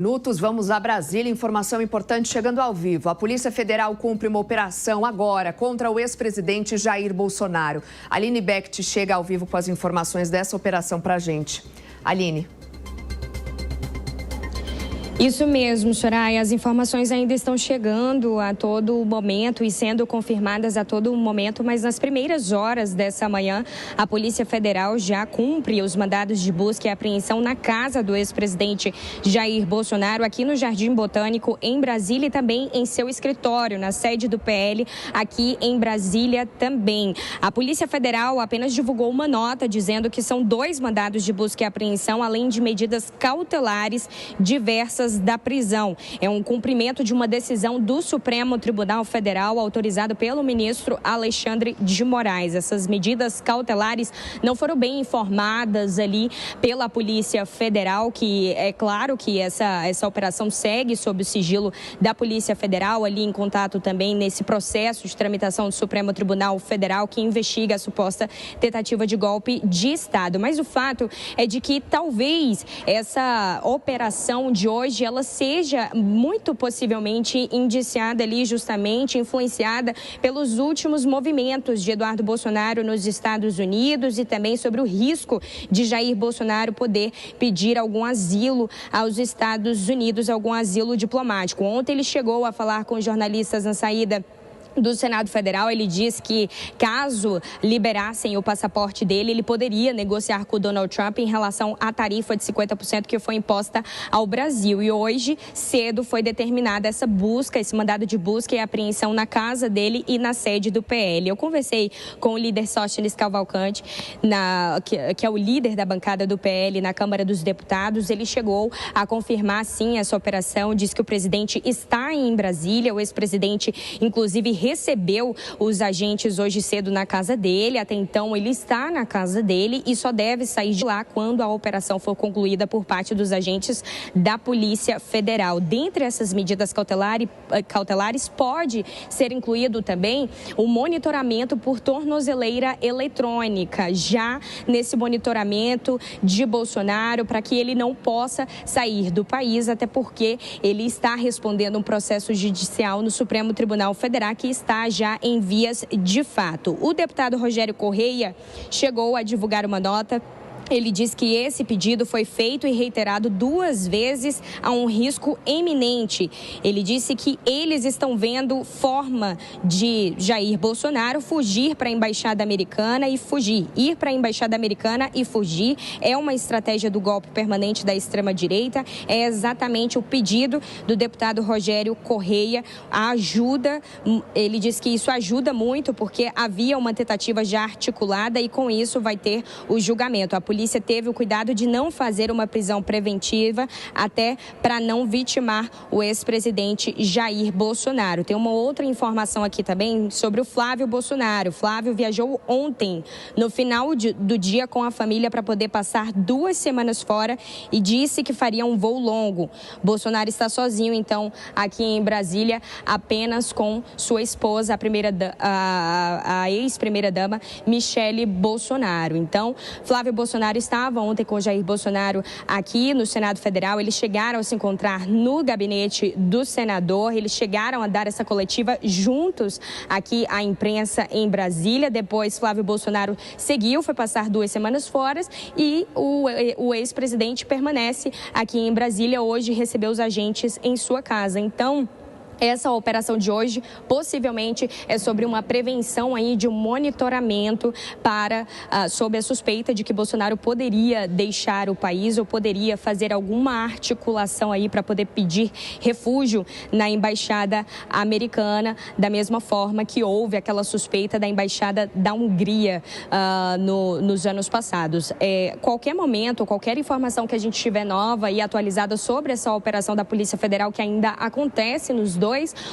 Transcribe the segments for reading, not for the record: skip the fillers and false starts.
Minutos, vamos a Brasília. Informação importante chegando ao vivo. A Polícia Federal cumpre uma operação agora contra o ex-presidente Jair Bolsonaro. Aline Becht chega ao vivo com as informações dessa operação para a gente. Aline. Isso mesmo, Soraya. As informações ainda estão chegando a todo momento e sendo confirmadas a todo momento, mas nas primeiras horas dessa manhã, a Polícia Federal já cumpre os mandados de busca e apreensão na casa do ex-presidente Jair Bolsonaro, aqui no Jardim Botânico, em Brasília, e também em seu escritório, na sede do PL, aqui em Brasília também. A Polícia Federal apenas divulgou uma nota dizendo que são 2 mandados de busca e apreensão, além de medidas cautelares diversas da prisão. É um cumprimento de uma decisão do Supremo Tribunal Federal autorizado pelo ministro Alexandre de Moraes. Essas medidas cautelares não foram bem informadas ali pela Polícia Federal, que é claro que essa operação segue sob o sigilo da Polícia Federal, ali em contato também nesse processo de tramitação do Supremo Tribunal Federal, que investiga a suposta tentativa de golpe de Estado. Mas o fato é de que talvez essa operação de hoje ela seja muito possivelmente indiciada ali, justamente influenciada pelos últimos movimentos de Eduardo Bolsonaro nos Estados Unidos e também sobre o risco de Jair Bolsonaro poder pedir algum asilo aos Estados Unidos, algum asilo diplomático. Ontem ele chegou a falar com jornalistas na saída do Senado Federal. Ele disse que, caso liberassem o passaporte dele, ele poderia negociar com o Donald Trump em relação à tarifa de 50% que foi imposta ao Brasil. E hoje, cedo, foi determinada essa busca, esse mandado de busca e apreensão na casa dele e na sede do PL. Eu conversei com o líder Sóstenes Cavalcante, que é o líder da bancada do PL na Câmara dos Deputados. Ele chegou a confirmar, sim, essa operação, disse que o presidente está em Brasília, o ex-presidente, inclusive, recebeu os agentes hoje cedo na casa dele. Até então, ele está na casa dele e só deve sair de lá quando a operação for concluída por parte dos agentes da Polícia Federal. Dentre essas medidas cautelares, pode ser incluído também o monitoramento por tornozeleira eletrônica, já nesse monitoramento de Bolsonaro, para que ele não possa sair do país, até porque ele está respondendo um processo judicial no Supremo Tribunal Federal, que está já em vias de fato. O deputado Rogério Correia chegou a divulgar uma nota. Ele diz que esse pedido foi feito e reiterado 2 vezes a um risco iminente. Ele disse que eles estão vendo forma de Jair Bolsonaro fugir para a Embaixada Americana e fugir. Ir para a Embaixada Americana e fugir é uma estratégia do golpe permanente da extrema-direita. É exatamente o pedido do deputado Rogério Correia. A ajuda, ele diz que isso ajuda muito porque havia uma tentativa já articulada e com isso vai ter o julgamento. A polícia teve o cuidado de não fazer uma prisão preventiva, até para não vitimar o ex-presidente Jair Bolsonaro. Tem uma outra informação aqui também sobre o Flávio Bolsonaro. Flávio viajou ontem, no final do dia, com a família para poder passar 2 semanas fora e disse que faria um voo longo. Bolsonaro está sozinho, então, aqui em Brasília, apenas com sua esposa, a ex-primeira-dama, Michele Bolsonaro. Então, Flávio Bolsonaro estava ontem com Jair Bolsonaro aqui no Senado Federal. Eles chegaram a se encontrar no gabinete do senador. Eles chegaram a dar essa coletiva juntos aqui à imprensa em Brasília. Depois, Flávio Bolsonaro seguiu, foi passar 2 semanas fora e o ex-presidente permanece aqui em Brasília. Hoje recebeu os agentes em sua casa. Então, essa operação de hoje possivelmente é sobre uma prevenção aí de um monitoramento sob a suspeita de que Bolsonaro poderia deixar o país ou poderia fazer alguma articulação aí para poder pedir refúgio na Embaixada Americana, da mesma forma que houve aquela suspeita da Embaixada da Hungria nos anos passados. Qualquer momento, qualquer informação que a gente tiver nova e atualizada sobre essa operação da Polícia Federal, que ainda acontece nos 2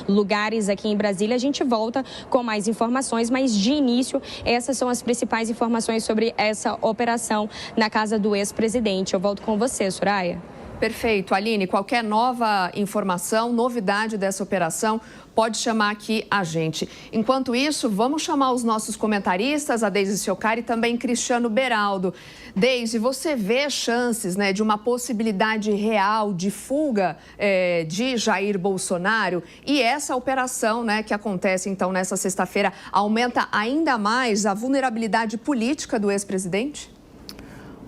lugares aqui em Brasília, a gente volta com mais informações, mas de início essas são as principais informações sobre essa operação na casa do ex-presidente. Eu volto com você, Soraya. Perfeito. Aline, qualquer nova informação, novidade dessa operação, pode chamar aqui a gente. Enquanto isso, vamos chamar os nossos comentaristas, a Deise Ciocari e também Cristiano Beraldo. Deise, você vê chances, né, de uma possibilidade real de fuga de Jair Bolsonaro? E essa operação, né, que acontece então nessa sexta-feira, aumenta ainda mais a vulnerabilidade política do ex-presidente?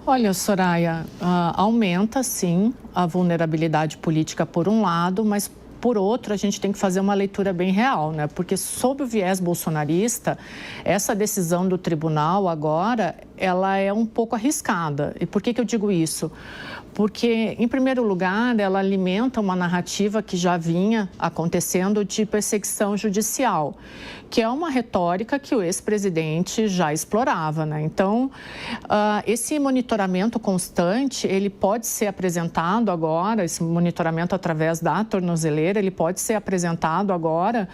Olha, Soraya, aumenta sim a vulnerabilidade política por um lado, mas por outro a gente tem que fazer uma leitura bem real, né? Porque sob o viés bolsonarista, essa decisão do tribunal agora, ela é um pouco arriscada. E por que eu digo isso? Porque, em primeiro lugar, ela alimenta uma narrativa que já vinha acontecendo de perseguição judicial, que é uma retórica que o ex-presidente já explorava, né? Então, esse monitoramento constante, ele pode ser apresentado agora, esse monitoramento através da tornozeleira, ele pode ser apresentado agora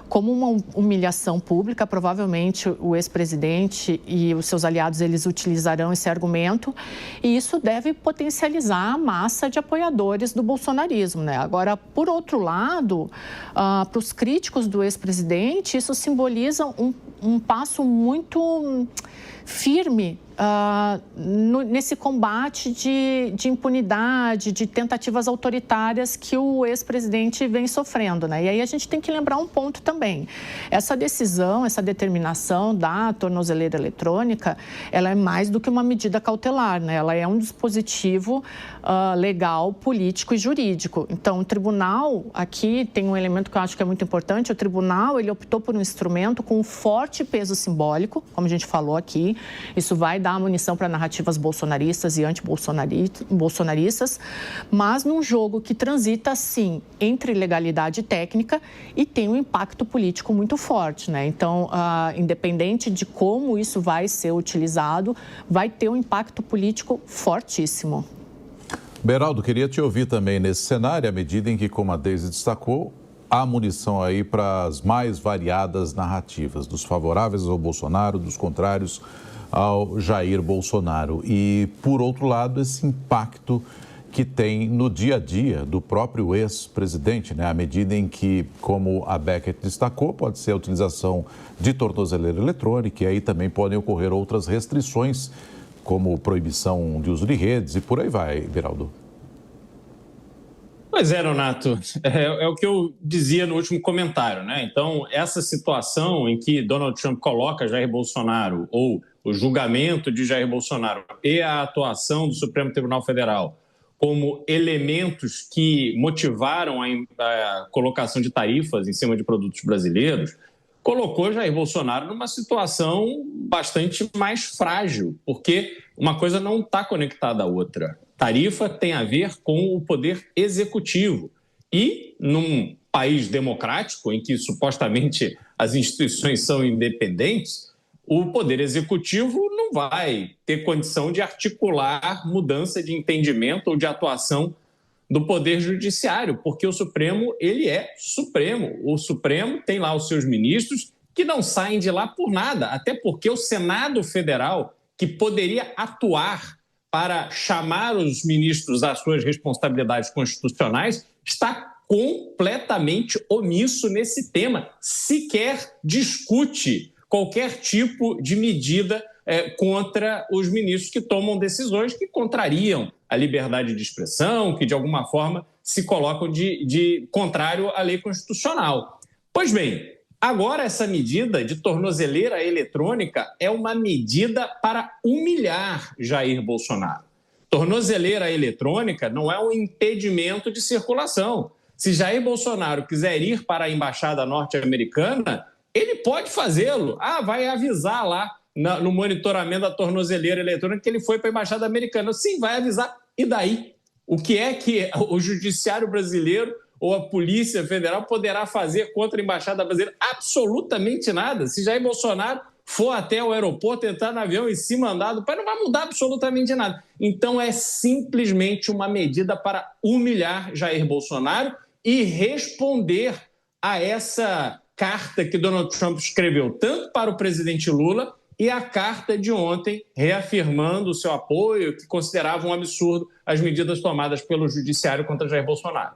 como uma humilhação pública. Provavelmente o ex-presidente e os seus aliados, eles utilizarão esse argumento, e isso deve potencializar a massa de apoiadores do bolsonarismo, né? Agora, por outro lado, para os críticos do ex-presidente, isso simboliza um passo muito firme nesse combate de impunidade, de tentativas autoritárias que o ex-presidente vem sofrendo, né? E aí a gente tem que lembrar um ponto também. Essa decisão, essa determinação da tornozeleira eletrônica, ela é mais do que uma medida cautelar, né? Ela é um dispositivo legal, político e jurídico. Então, o tribunal, aqui tem um elemento que eu acho que é muito importante, o tribunal, ele optou por um instrumento com um forte peso simbólico, como a gente falou aqui, isso vai dar munição para narrativas bolsonaristas e antibolsonaristas, mas num jogo que transita, sim, entre legalidade técnica e tem um impacto político muito forte, né? Então, independente de como isso vai ser utilizado, vai ter um impacto político fortíssimo. Beraldo, queria te ouvir também nesse cenário, à medida em que, como a Deise destacou, há munição aí para as mais variadas narrativas, dos favoráveis ao Bolsonaro, dos contrários ao Jair Bolsonaro. E, por outro lado, esse impacto que tem no dia a dia do próprio ex-presidente, né? À medida em que, como a Beckett destacou, pode ser a utilização de tornozeleira eletrônica, e aí também podem ocorrer outras restrições, como proibição de uso de redes e por aí vai, Beraldo. Pois é, Renato, é o que eu dizia no último comentário, né? Então, essa situação em que Donald Trump coloca Jair Bolsonaro, ou o julgamento de Jair Bolsonaro e a atuação do Supremo Tribunal Federal como elementos que motivaram a colocação de tarifas em cima de produtos brasileiros, colocou Jair Bolsonaro numa situação bastante mais frágil, porque uma coisa não está conectada à outra. Tarifa tem a ver com o poder executivo. E, num país democrático, em que supostamente as instituições são independentes, o poder executivo não vai ter condição de articular mudança de entendimento ou de atuação do poder judiciário, porque o Supremo, ele é Supremo. O Supremo tem lá os seus ministros que não saem de lá por nada, até porque o Senado Federal, que poderia atuar para chamar os ministros às suas responsabilidades constitucionais, está completamente omisso nesse tema, sequer discute qualquer tipo de medida contra os ministros que tomam decisões que contrariam a liberdade de expressão, que de alguma forma se colocam de contrário à lei constitucional. Pois bem, agora essa medida de tornozeleira eletrônica é uma medida para humilhar Jair Bolsonaro. Tornozeleira eletrônica não é um impedimento de circulação. Se Jair Bolsonaro quiser ir para a embaixada norte-americana, ele pode fazê-lo. Vai avisar lá no monitoramento da tornozeleira eletrônica que ele foi para a embaixada americana. Sim, vai avisar. E daí? O que é que o judiciário brasileiro ou a Polícia Federal poderá fazer contra a embaixada brasileira? Absolutamente nada. Se Jair Bolsonaro for até o aeroporto, entrar no avião e se mandado, não vai mudar absolutamente nada. Então, é simplesmente uma medida para humilhar Jair Bolsonaro e responder a essa carta que Donald Trump escreveu tanto para o presidente Lula e a carta de ontem, reafirmando o seu apoio, que considerava um absurdo as medidas tomadas pelo judiciário contra Jair Bolsonaro.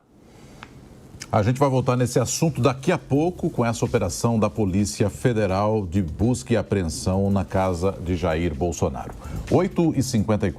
A gente vai voltar nesse assunto daqui a pouco com essa operação da Polícia Federal de busca e apreensão na casa de Jair Bolsonaro. 8h54.